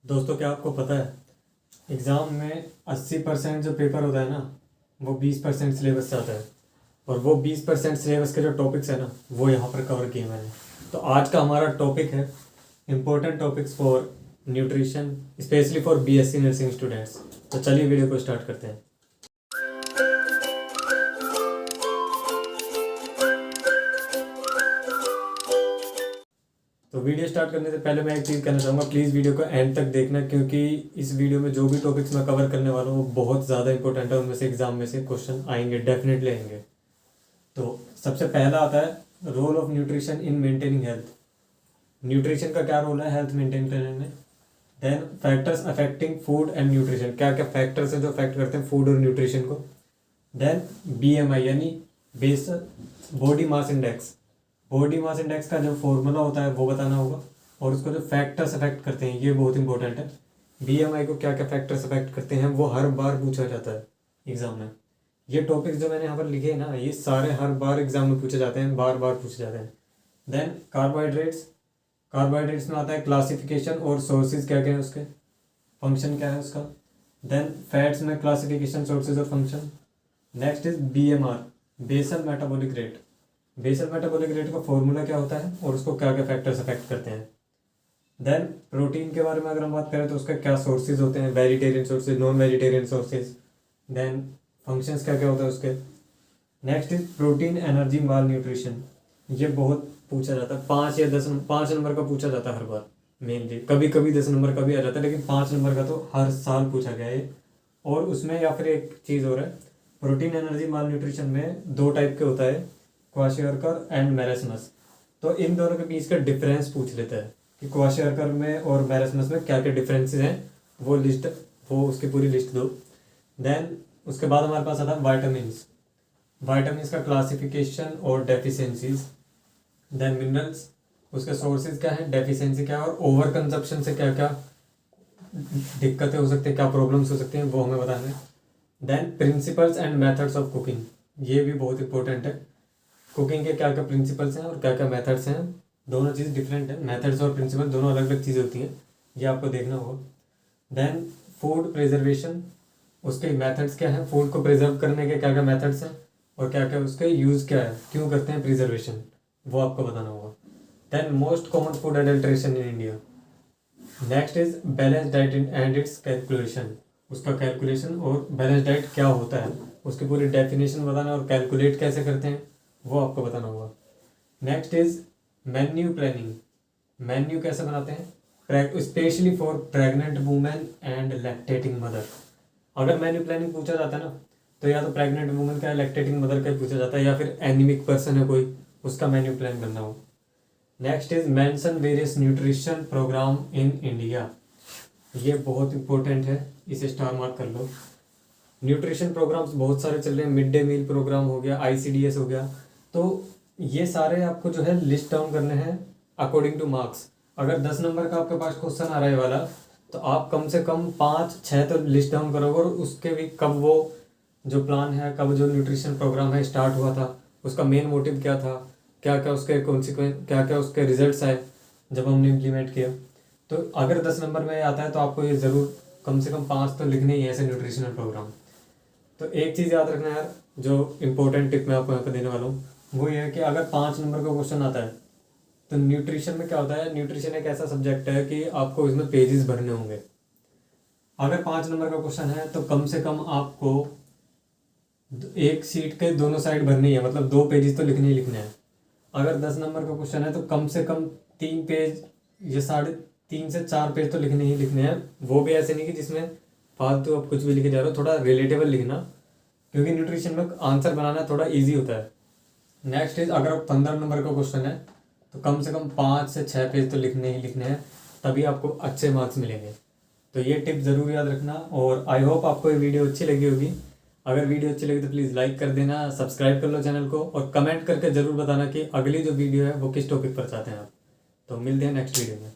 दोस्तों, क्या आपको पता है एग्ज़ाम में 80% जो पेपर होता है ना, वो 20% सिलेबस से आता है। और वो 20% सिलेबस के जो टॉपिक्स है ना, वो यहाँ पर कवर किए मैंने। तो आज का हमारा टॉपिक है important topics for nutrition, specially for BSc nursing students. तो चलिए वीडियो को स्टार्ट करते हैं। तो वीडियो स्टार्ट करने से पहले मैं एक चीज़ कहना चाहूँगा, प्लीज़ वीडियो को एंड तक देखना, क्योंकि इस वीडियो में जो भी टॉपिक्स मैं कवर करने वाला हूँ वो बहुत ज़्यादा इंपॉर्टेंट है। उनमें से एग्जाम में से क्वेश्चन आएंगे, डेफिनेटली आएंगे। तो सबसे पहला आता है role of nutrition in maintaining health. Nutrition का क्या रोल है हेल्थ मेंटेन करने में। Then factors affecting food and nutrition, क्या क्या फैक्टर्स हैं जो अफेक्ट करते हैं फूड और न्यूट्रिशन को। देन बीएमआई यानी basal body mass index. Body mass index का जो फॉर्मूला होता है वो बताना होगा, और उसको जो फैक्टर्स अफेक्ट करते हैं ये बहुत इंपॉर्टेंट है। बीएमआई को क्या क्या फैक्टर्स अफेक्ट करते हैं वो हर बार पूछा जाता है एग्जाम में। ये टॉपिक्स जो मैंने यहाँ पर लिखे हैं ना, ये सारे हर बार एग्जाम में पूछे जाते हैं, बार बार पूछे जाते हैं। Then carbohydrates. कार्बोहाइड्रेट्स में आता है क्लासिफिकेशन और सोर्सेज क्या क्या है उसके, फंक्शन क्या है उसका। देन फैट्स में क्लासिफिकेशन, सोर्सेज और function. Next is BMR, basal metabolic rate. Basal metabolic rate का फॉर्मूला क्या होता है और उसको क्या क्या फैक्टर्स अफेक्ट करते हैं। देन प्रोटीन के बारे में अगर हम बात करें तो उसके क्या सोर्सेज होते हैं, vegetarian sources, non vegetarian sources. Then functions क्या क्या होता है उसके। Next is protein energy malnutrition. ये बहुत पूछा जाता है, 5 या 10 5 नंबर का पूछा जाता है हर बार मेनली। कभी कभी 10 नंबर का भी आ जाता है, लेकिन 5 नंबर का तो हर साल पूछा गया है। और उसमें या फिर एक चीज़ और है, प्रोटीन एनर्जी माल न्यूट्रिशन में 2 टाइप के होता है, क्वाशियरकर एंड मैरास्मस। तो इन दोनों के बीच का डिफरेंस पूछ लेता है कि क्वाशियरकर में और मैरास्मस में क्या क्या डिफरेंसेस हैं, वो लिस्ट, वो उसकी पूरी लिस्ट दो। देन उसके बाद हमारे पास आता है वाइटामिन्स। वाइटामिन्स का क्लासिफिकेशन और डेफिशिएंसीज। देन मिनरल्स, उसके सोर्सेज क्या है, डेफिशिएंसी क्या है, और ओवर कंजप्शन से क्या क्या दिक्कतें हो सकती है, क्या प्रॉब्लम्स हो सकती हैं, वो हमें बताना है। Then principles and methods of cooking, ये भी बहुत इंपॉर्टेंट है। कुकिंग के क्या क्या प्रिंसिपल्स हैं और क्या क्या मेथड्स हैं, दोनों चीज़ डिफरेंट है। मेथड्स और प्रिंसिपल दोनों अलग अलग चीज़ें होती हैं, ये आपको देखना होगा। देन फूड प्रिजर्वेशन, उसके मेथड्स क्या हैं, फूड को प्रिजर्व करने के क्या क्या मेथड्स हैं और क्या क्या उसके यूज़ क्या है, क्यों करते हैं प्रिजर्वेशन, वो आपको बताना होगा। Then most common food adulteration in India. Next is balance diet and its calculation. उसका कैलकुलेशन और बैलेंस डाइट क्या होता है उसकी पूरी डेफिनेशन बताना, और कैलकुलेट कैसे करते हैं वो आपको बताना होगा। Next is menu planning. Menu कैसे बनाते हैं, specially for pregnant women and lactating mother. अगर मेन्यू प्लानिंग पूछा जाता है ना, तो या तो प्रेग्नेंट वुमेन का, लैक्टेटिंग मदर का पूछा जाता है, या फिर एनीमिक पर्सन है कोई, उसका मेन्यू प्लान करना हो। Next is mention various nutrition programme in India. ये बहुत इंपॉर्टेंट है, इसे स्टार मार्क कर लो। न्यूट्रिशन प्रोग्राम्स बहुत सारे चल रहे हैं, मिड डे मील प्रोग्राम हो गया, आईसीडीएस हो गया। तो ये सारे आपको जो है लिस्ट डाउन करने हैं अकॉर्डिंग टू मार्क्स। अगर 10 नंबर का आपके पास क्वेश्चन आ रहा है वाला, तो आप कम से कम 5-6 तो लिस्ट डाउन करोगे, और उसके भी कब वो जो प्लान है, कब जो न्यूट्रिशन प्रोग्राम है स्टार्ट हुआ था, उसका मेन मोटिव क्या था, क्या क्या उसके कॉन्सिक्वेंस, क्या क्या उसके रिजल्ट्स आए जब हमने इम्प्लीमेंट किया। तो अगर 10 नंबर में आता है तो आपको ये ज़रूर कम से कम 5 तो लिखने ही है ऐसे न्यूट्रिशनल प्रोग्राम। तो एक चीज़ याद रखना यार, जो इम्पोर्टेंट टिप मैं आपको यहाँ पर देने वाला हूँ, वो ये है कि अगर 5 नंबर का क्वेश्चन आता है तो न्यूट्रिशन में क्या होता है, न्यूट्रिशन एक ऐसा सब्जेक्ट है कि आपको इसमें पेजेस भरने होंगे। अगर 5 नंबर का क्वेश्चन है तो कम से कम आपको एक सीट के दोनों साइड भरनी है, मतलब 2 पेजेस तो लिखने ही लिखने हैं। अगर 10 नंबर का क्वेश्चन है तो कम से कम 3 पेज या 3.5 से 4 पेज तो लिखने ही लिखने हैं। वो भी ऐसे नहीं कि जिसमें फालतू आप कुछ भी लिखे जा रहे हो, थोड़ा रिलेटेबल लिखना, क्योंकि न्यूट्रिशन में आंसर बनाना थोड़ा ईजी होता है। नेक्स्ट इज अगर 15 नंबर का क्वेश्चन है तो कम से कम 5 से 6 पेज तो लिखने ही लिखने हैं, तभी आपको अच्छे मार्क्स मिलेंगे। तो ये टिप ज़रूर याद रखना, और आई होप आपको ये वीडियो अच्छी लगी होगी। अगर वीडियो अच्छी लगी तो प्लीज़ लाइक कर देना, सब्सक्राइब कर लो चैनल को, और कमेंट करके ज़रूर बताना कि अगली जो वीडियो है वो किस टॉपिक पर चाहते हैं आप। तो मिलते हैं नेक्स्ट वीडियो में।